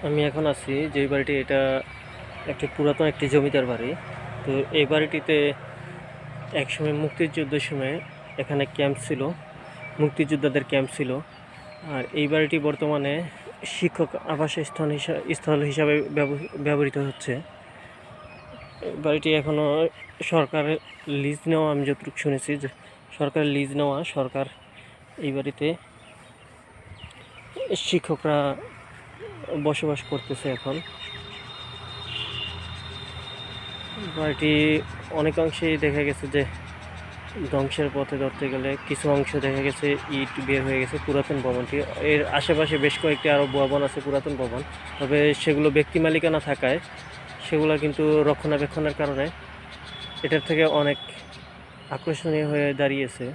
আমি এখন আছি যেই বাড়িটি, এটা একটি পুরাতন একটি জমিদার বাড়ি। তো এই বাড়িটিতে একসময় মুক্তিযুদ্ধের সময় এখানে ক্যাম্প ছিল, মুক্তিযোদ্ধাদের ক্যাম্প ছিল। আর এই বাড়িটি বর্তমানে শিক্ষক স্থল হিসাবে ব্যবহৃত হচ্ছে। বাড়িটি এখনও সরকারের লিজ নেওয়া, আমি যতটুকু শুনেছি যে সরকারের লিজ নেওয়া। সরকার এই বাড়িতে শিক্ষকরা বসবাস করতেছে এখন। বাড়িটি অনেকাংশেই দেখা গেছে যে ধ্বংসের পথে ধরতে গেলে কিছু অংশ দেখা গেছে ইট বের হয়ে গেছে পুরাতন ভবনটি। এর আশেপাশে বেশ কয়েকটি আরও ভবন আছে, পুরাতন ভবন, তবে সেগুলো ব্যক্তি মালিকানা থাকায় সেগুলো কিন্তু রক্ষণাবেক্ষণের কারণে এটার থেকে অনেক আকর্ষণীয় হয়ে দাঁড়িয়েছে।